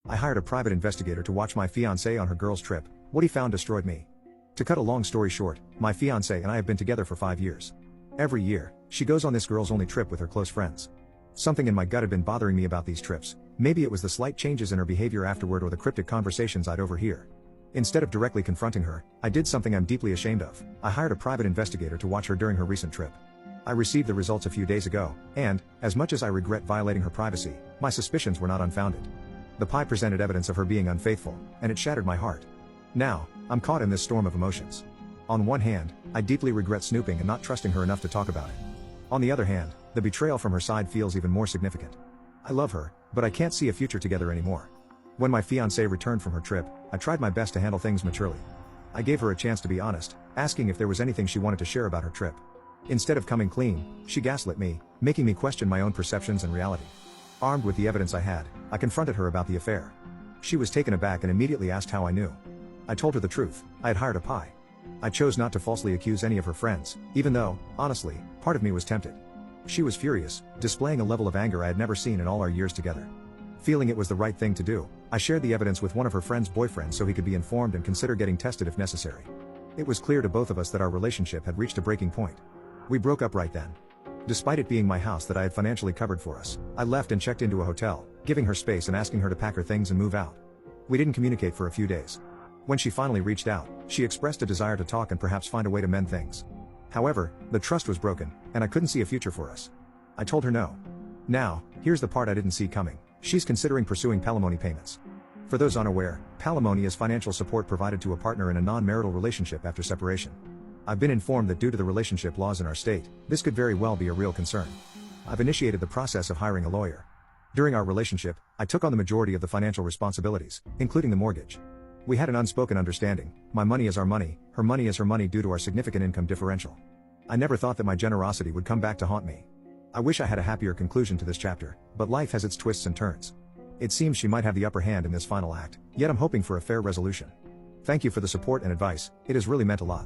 I hired a private investigator to watch my fiance on her girl's trip. What he found destroyed me. To cut a long story short, my fiance and I have been together for 5 years. Every year, she goes on this girl's only trip with her close friends. Something in my gut had been bothering me about these trips. Maybe it was the slight changes in her behavior afterward or the cryptic conversations I'd overhear. Instead of directly confronting her, I did something I'm deeply ashamed of. I hired a private investigator to watch her during her recent trip. I received the results a few days ago, and, as much as I regret violating her privacy, my suspicions were not unfounded. The pie presented evidence of her being unfaithful, and it shattered my heart. Now, I'm caught in this storm of emotions. On one hand, I deeply regret snooping and not trusting her enough to talk about it. On the other hand, the betrayal from her side feels even more significant. I love her, but I can't see a future together anymore. When my fiancée returned from her trip, I tried my best to handle things maturely. I gave her a chance to be honest, asking if there was anything she wanted to share about her trip. Instead of coming clean, she gaslit me, making me question my own perceptions and reality. Armed with the evidence I had, I confronted her about the affair. She was taken aback and immediately asked how I knew. I told her the truth. I had hired a pie. I chose not to falsely accuse any of her friends, even though, honestly, part of me was tempted. She was furious, displaying a level of anger I had never seen in all our years together. Feeling it was the right thing to do, I shared the evidence with one of her friend's boyfriends so he could be informed and consider getting tested if necessary. It was clear to both of us that our relationship had reached a breaking point. We broke up right then. Despite it being my house that I had financially covered for us, I left and checked into a hotel, giving her space and asking her to pack her things and move out. We didn't communicate for a few days. When she finally reached out, she expressed a desire to talk and perhaps find a way to mend things. However, the trust was broken, and I couldn't see a future for us. I told her no. Now, here's the part I didn't see coming. She's considering pursuing palimony payments. For those unaware, palimony is financial support provided to a partner in a non-marital relationship after separation. I've been informed that due to the relationship laws in our state, this could very well be a real concern. I've initiated the process of hiring a lawyer. During our relationship, I took on the majority of the financial responsibilities, including the mortgage. We had an unspoken understanding. My money is our money, her money is her money due to our significant income differential. I never thought that my generosity would come back to haunt me. I wish I had a happier conclusion to this chapter, but life has its twists and turns. It seems she might have the upper hand in this final act, yet I'm hoping for a fair resolution. Thank you for the support and advice, it has really meant a lot.